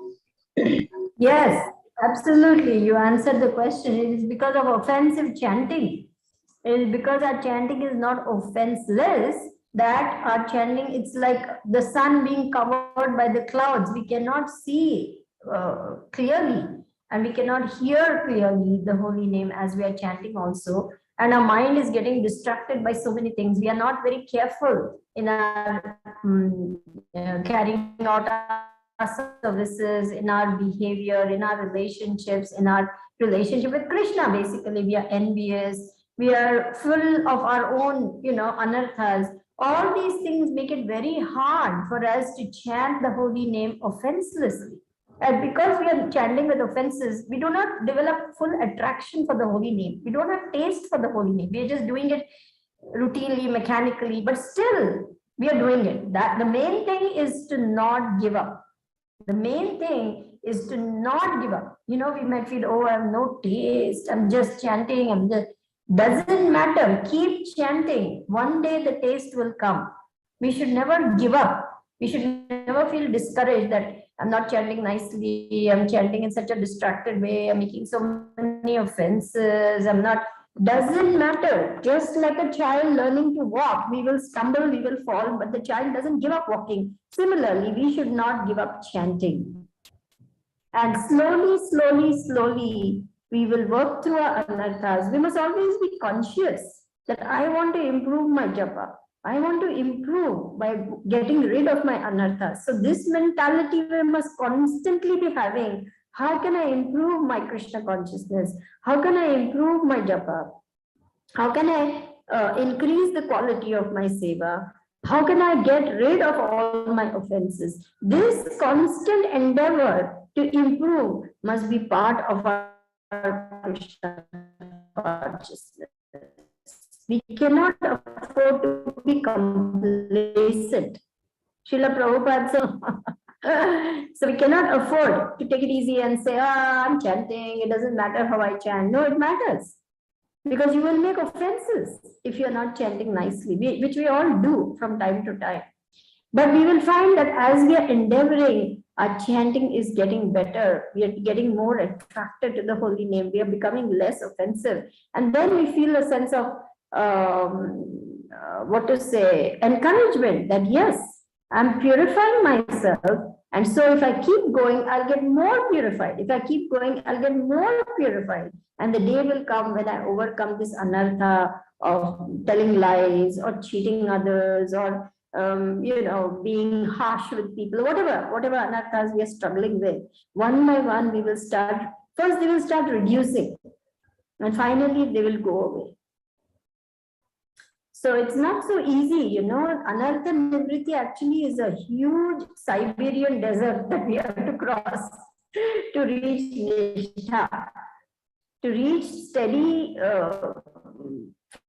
Yes, absolutely. You answered the question. It is because of offensive chanting. It is because our chanting is not offenseless that our chanting, it's like the sun being covered by the clouds. We cannot see clearly and we cannot hear clearly the holy name as we are chanting also. And our mind is getting distracted by so many things. We are not very careful in our carrying out our services, in our behavior, in our relationships, in our relationship with Krishna. Basically, we are envious. We are full of our own, anarthas. All these things make it very hard for us to chant the holy name offenselessly. And because we are chanting with offenses, we do not develop full attraction for the holy name. We don't have taste for the holy name. We are just doing it routinely, mechanically, but still we are doing it. That the main thing is to not give up. The main thing is to not give up. We might feel, oh, I have no taste. I'm just chanting. Doesn't matter. Keep chanting. One day the taste will come. We should never give up. We should never feel discouraged that I'm not chanting nicely. I'm chanting in such a distracted way. I'm making so many offenses. Doesn't matter. Just like a child learning to walk, we will stumble, we will fall, but the child doesn't give up walking. Similarly, we should not give up chanting. And slowly, we will work through our anarthas. We must always be conscious that I want to improve my japa. I want to improve by getting rid of my anarthas. So this mentality we must constantly be having. How can I improve my Krishna consciousness? How can I improve my japa? How can I increase the quality of my seva? How can I get rid of all my offenses? This constant endeavor to improve must be part of our Krishna consciousness. We cannot afford to be complacent. Srila Prabhupada so we cannot afford to take it easy and say, I'm chanting, it doesn't matter how I chant. No, it matters. Because you will make offenses if you're not chanting nicely, which we all do from time to time. But we will find that as we are endeavoring, our chanting is getting better. We are getting more attracted to the holy name. We are becoming less offensive. And then we feel a sense of, encouragement that yes, I'm purifying myself. And so if I keep going, I'll get more purified. If I keep going, I'll get more purified. And the day will come when I overcome this anartha of telling lies or cheating others or being harsh with people, whatever anarthas we are struggling with. One by one, they will start reducing, and finally they will go away. So it's not so easy, Anartha Nivritti actually is a huge Siberian desert that we have to cross to reach Nishtha, to reach steady,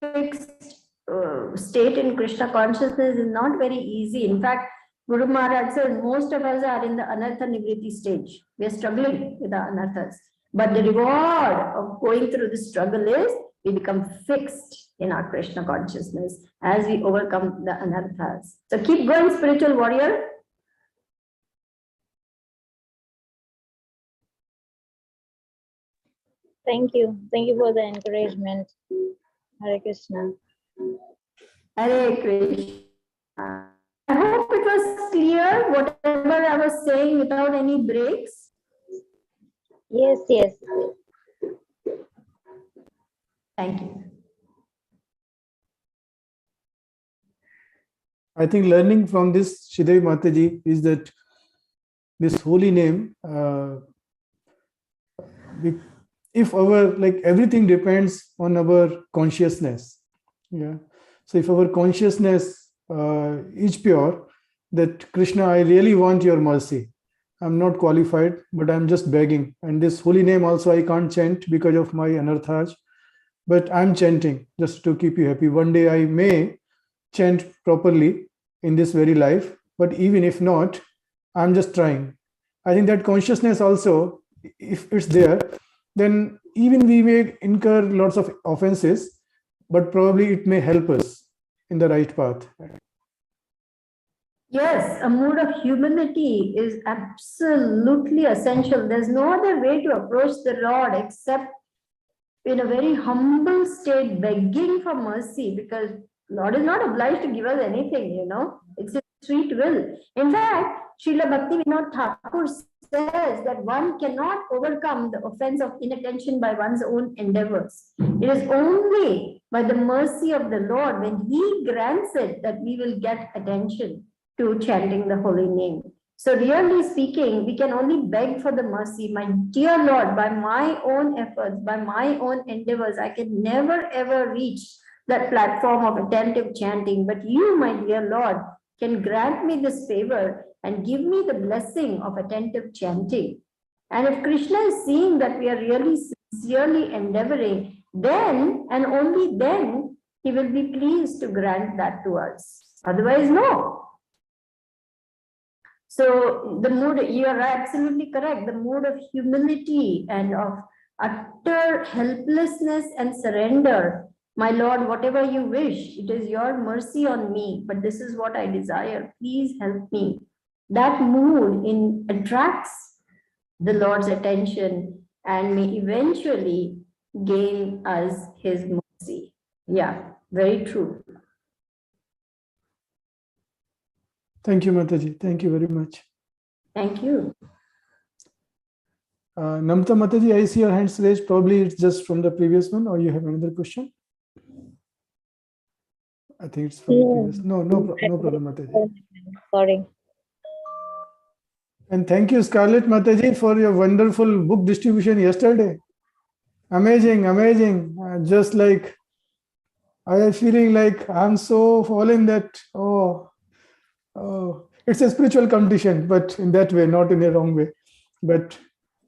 fixed state in Krishna consciousness is not very easy. In fact, Guru Maharaj says most of us are in the Anartha Nivritti stage. We are struggling with the anarthas. But the reward of going through the struggle is we become fixed in our Krishna consciousness as we overcome the anarthas. So keep going, spiritual warrior. Thank you. Thank you for the encouragement. Hare Krishna. Hare Krishna. I hope it was clear whatever I was saying without any breaks. Yes, yes. Thank you. I think learning from this, Sridevi Mataji, is that this holy name, if our, everything depends on our consciousness. Yeah. So if our consciousness is pure, that Krishna, I really want your mercy. I'm not qualified, but I'm just begging. And this holy name also I can't chant because of my anarthas, but I'm chanting just to keep you happy. One day I may chant properly in this very life, but even if not, I'm just trying. I think that consciousness also, if it's there, then even we may incur lots of offenses, but probably it may help us in the right path. Yes, a mood of humility is absolutely essential. There's no other way to approach the Lord except in a very humble state, begging for mercy, because Lord is not obliged to give us anything, It's His sweet will. In fact, Srila Bhakti Vinod Thakur says that one cannot overcome the offense of inattention by one's own endeavors. It is only by the mercy of the Lord, when He grants it, that we will get attention to chanting the holy name. So really speaking, we can only beg for the mercy. My dear Lord, by my own efforts, by my own endeavors, I can never ever reach that platform of attentive chanting. But you, my dear Lord, can grant me this favor and give me the blessing of attentive chanting. And if Krishna is seeing that we are really sincerely endeavoring, then and only then He will be pleased to grant that to us. Otherwise, no. So the mood, you are absolutely correct, the mood of humility and of utter helplessness and surrender. My Lord, whatever you wish, it is your mercy on me, but this is what I desire. Please help me. That mood attracts the Lord's attention and may eventually gain us His mercy. Yeah, very true. Thank you, Mataji. Thank you very much. Thank you. Namta Mataji, I see your hands raised. Probably it's just from the previous one, or you have another question? I think it's from the previous. No problem, Mataji. Sorry. And thank you, Scarlett Mataji, for your wonderful book distribution yesterday. Amazing, amazing. Just like I am feeling like I'm so fallen that, oh, it's a spiritual competition, but in that way, not in a wrong way. But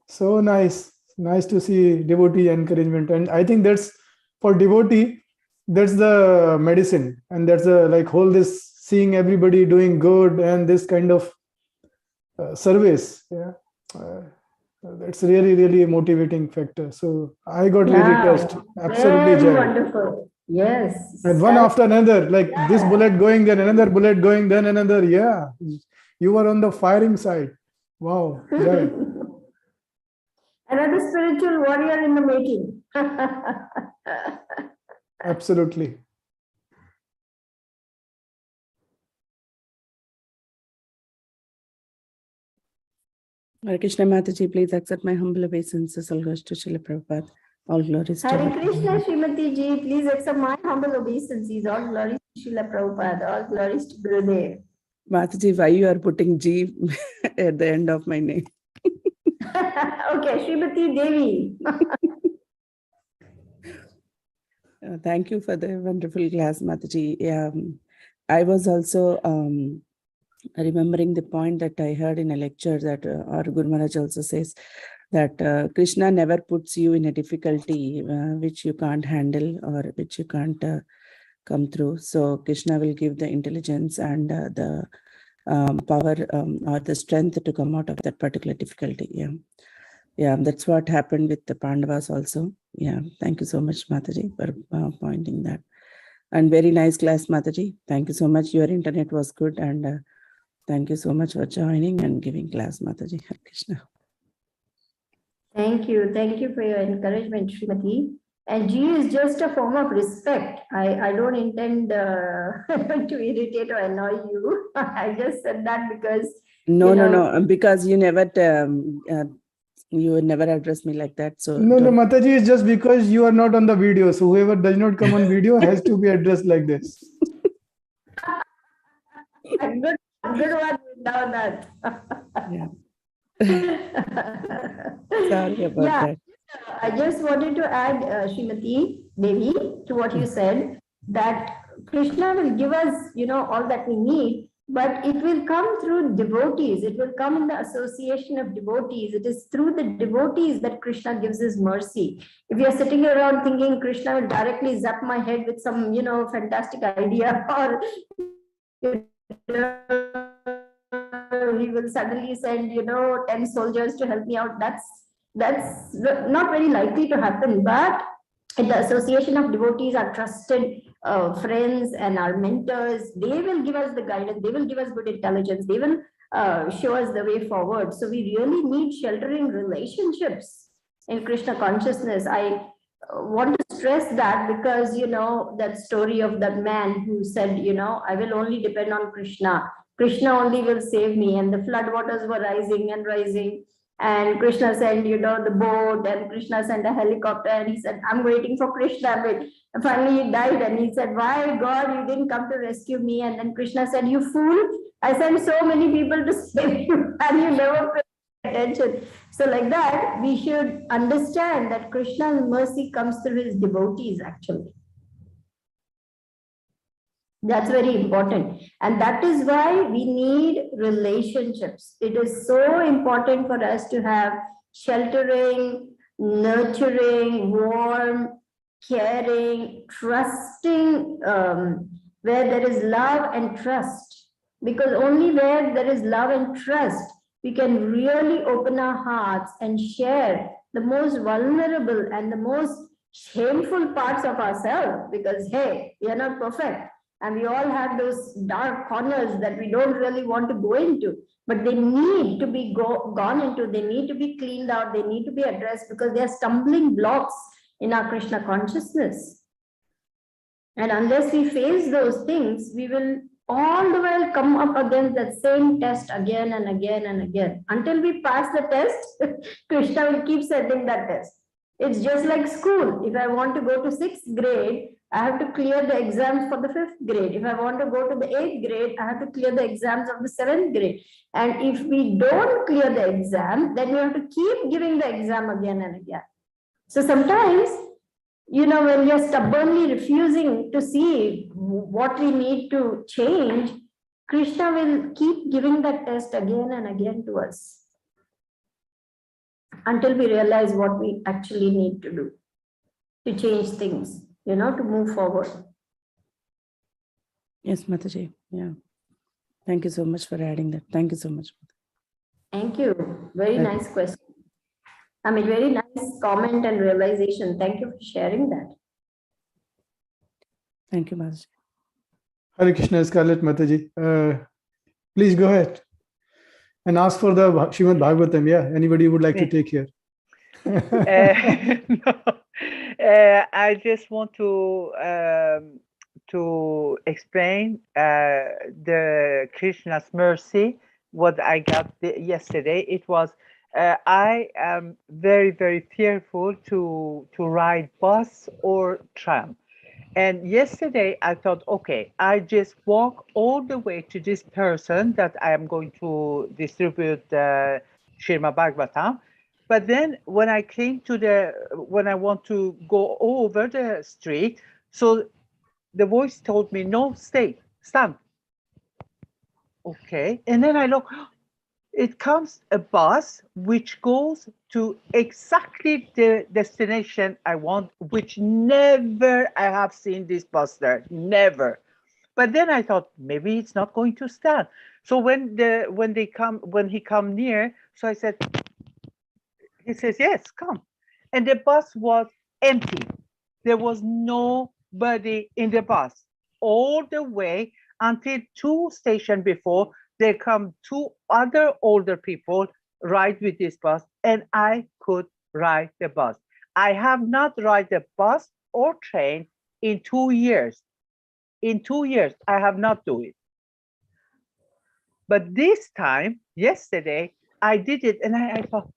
so nice to see devotee encouragement. And I think that's for devotee, that's the medicine. And that's like whole this seeing everybody doing good and this kind of service. Yeah. That's really a motivating factor. So I got really touched. Absolutely, Very Jai. wonderful. Yes. And one after another, like this bullet going, then another bullet going, then another. Yeah, you were on the firing side. Wow, Jai. Another spiritual warrior in the making. Absolutely. Hare Krishna Mataji, please accept my humble obeisances. All goes to Srila Prabhupada. All glories to Hare Hare Krishna, Srimati Ji, please accept my humble obeisances. All glories to Srila Prabhupada. All glories to Gurudev. Mataji, why you are putting G at the end of my name? Okay, Srimati Devi. Thank you for the wonderful class, Mataji. I was also remembering the point that I heard in a lecture that our Guru Maharaj also says that Krishna never puts you in a difficulty which you can't handle or which you can't come through. So Krishna will give the intelligence and the power or the strength to come out of that particular difficulty. Yeah, that's what happened with the Pandavas also. Yeah, thank you so much, Mataji, for pointing that. And very nice class, Mataji. Thank you so much. Your internet was good, and thank you so much for joining and giving class, Mataji. Hare Krishna. Thank you. Thank you for your encouragement, Srimati. And G is just a form of respect. I don't intend to irritate or annoy you. I just said that because No, because you never addressed me like that. So no, Mataji, is just because you are not on the video. So whoever does not come on video has to be addressed like this. Good one without that. Yeah. Sorry about that. I just wanted to add, Srimati Devi, to what you said, that Krishna will give us, all that we need, but it will come through devotees. It will come in the association of devotees. It is through the devotees that Krishna gives his mercy. If you're sitting around thinking Krishna will directly zap my head with some, fantastic idea, or he will suddenly send 10 soldiers to help me out, that's not very likely to happen. But in the association of devotees, our trusted friends and our mentors, they will give us the guidance, they will give us good intelligence, they will show us the way forward. So we really need sheltering relationships in Krishna consciousness. I want to stress that because that story of that man who said, I will only depend on Krishna only will save me, and the flood waters were rising and rising, and Krishna sent the boat, and Krishna sent a helicopter, and he said, I'm waiting for Krishna. And finally he died, and he said, why God, you didn't come to rescue me? And then Krishna said, you fool, I sent so many people to save you and you never paid attention. So like that, we should understand that Krishna's mercy comes through his devotees actually. That's very important. And that is why we need relationships. It is so important for us to have sheltering, nurturing, warm, caring, trusting, where there is love and trust. Because only where there is love and trust, we can really open our hearts and share the most vulnerable and the most shameful parts of ourselves. Because, hey, we are not perfect. And we all have those dark corners that we don't really want to go into, but they need to be gone into, they need to be cleaned out, they need to be addressed, because they are stumbling blocks in our Krishna consciousness. And unless we face those things, we will all the while come up against that same test again and again and again. Until we pass the test, Krishna will keep sending that test. It's just like school. If I want to go to 6th grade, I have to clear the exams for the 5th grade. If I want to go to the 8th grade, I have to clear the exams of the 7th grade. And if we don't clear the exam, then we have to keep giving the exam again and again. So sometimes, when we are stubbornly refusing to see what we need to change, Krishna will keep giving that test again and again to us until we realize what we actually need to do to change things, to move forward. Yes, Mataji. Yeah. Thank you so much for adding that. Thank you so much. Thank you. Very nice question. Very nice comment and realization. Thank you for sharing that. Thank you, Mataji. Hare Krishna, Scarlett Mataji. Please go ahead and ask for the Srimad Bhagavatam. Yeah, anybody would like to take here? No. I just want to explain the Krishna's mercy. What I got yesterday, it was I am very, very fearful to ride bus or tram. And yesterday I thought, okay, I just walk all the way to this person that I am going to distribute Srimad Bhagavatam. But then when I came to when I want to go over the street, so the voice told me, no, stay, stand. Okay. And then I look, it comes a bus which goes to exactly the destination I want, which never I have seen this bus there, never. But then I thought maybe it's not going to stand. So when he come near, so I said, he says, yes, come. And the bus was empty. There was nobody in the bus all the way until 2 stations before. There come 2 other older people ride with this bus, and I could ride the bus. I have not ride the bus or train in 2 years. In 2 years, I have not do it. But this time, yesterday, I did it, and I thought,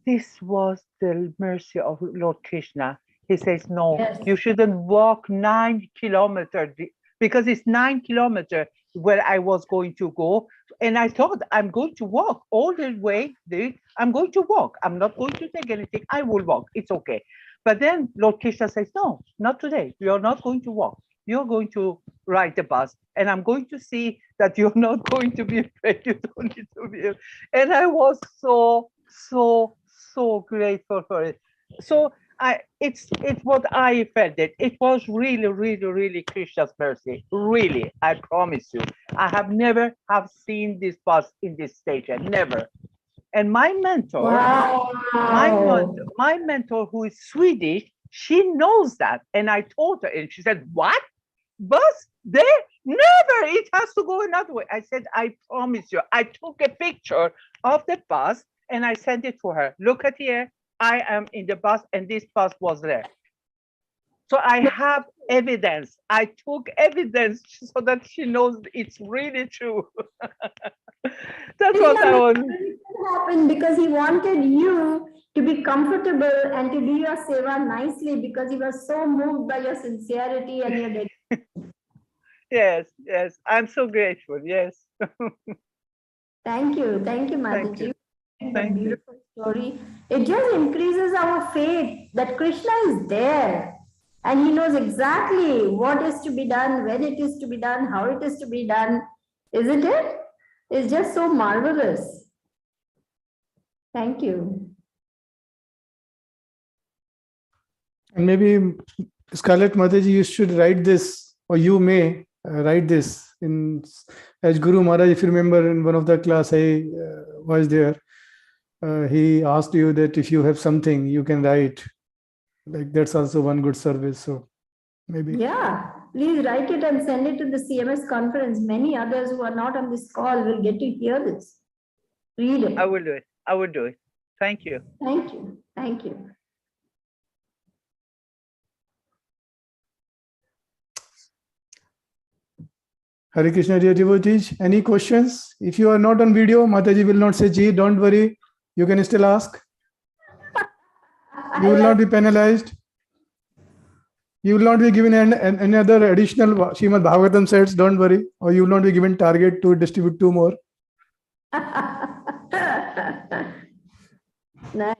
this was the mercy of Lord Krishna. He says, no, yes, you shouldn't walk 9 kilometers, because it's 9 kilometers where I was going to go. And I thought, I'm going to walk all the way there. I'm going to walk. I'm not going to take anything. I will walk. It's okay. But then Lord Krishna says, no, not today. You're not going to walk. You're going to ride the bus. And I'm going to see that you're not going to be afraid. You don't need to be. And I was so grateful for it. So it's what I felt it. It was really, really, really Krishna's mercy. Really, I promise you. I have never have seen this bus in this station. Never. And my mentor, wow, my mentor who is Swedish, she knows that. And I told her, and she said, what? Bus there? Never. It has to go another way. I said, I promise you. I took a picture of the bus and I sent it to her. Look at here. I am in the bus and this bus was there. So I have evidence. I took evidence so that she knows it's really true. That's what I want. It happened because he wanted you to be comfortable and to do your seva nicely, because he was so moved by your sincerity and your dedication. Yes, yes. I'm so grateful. Yes. Thank you, Mataji. Thank you. Beautiful story. It just increases our faith that Krishna is there and he knows exactly what is to be done, when it is to be done, how it is to be done, isn't it? It's just so marvelous. Thank you. And maybe Scarlett Mataji, you should write this, or you may write this in as Guru Maharaj. If you remember, in one of the class I was there, he asked you that if you have something you can write, like that's also one good service. So maybe, yeah, please write it and send it to the CMS conference. Many others who are not on this call will get to hear this. Read it. I will do it. I will do it. Thank you. Thank you. Thank you. Hare Krishna, dear devotees. Any questions? If you are not on video, Mataji will not say, "Gee, don't worry. You can still ask. You will not be penalized." You will not be given any other additional Srimad Bhagavatam sets, don't worry. Or you will not be given target to distribute 2 more. Nice.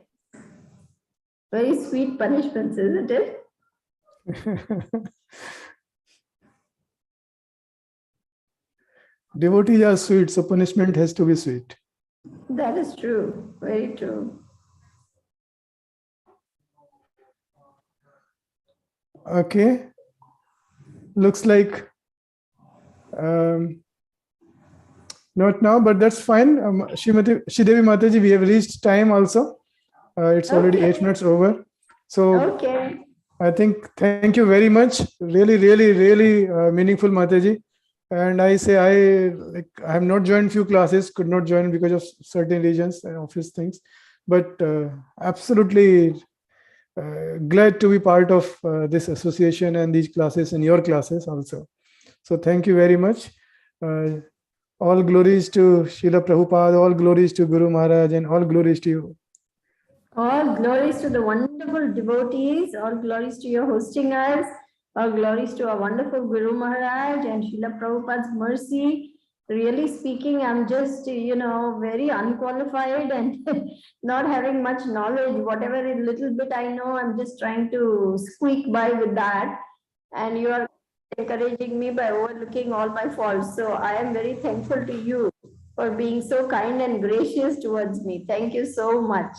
Very sweet punishments, isn't it? Devotees are sweet, so punishment has to be sweet. That is true. Very true. Okay. Looks like not now, but that's fine. Sridevi Mataji, we have reached time also. It's already Okay. 8 minutes over. So Okay. I think thank you very much. Really, really, really meaningful, Mataji. And I say I have not joined few classes, could not join because of certain reasons and office things, but absolutely glad to be part of this association and these classes and your classes also. So thank you very much. All glories to Srila Prabhupada, all glories to Guru Maharaj, and all glories to you. All glories to the wonderful devotees. All glories to your hosting us. All glories to our wonderful Guru Maharaj and Srila Prabhupada's mercy. Really speaking, I'm just, very unqualified and not having much knowledge. Whatever little bit I know, I'm just trying to squeak by with that. And you are encouraging me by overlooking all my faults. So I am very thankful to you for being so kind and gracious towards me. Thank you so much.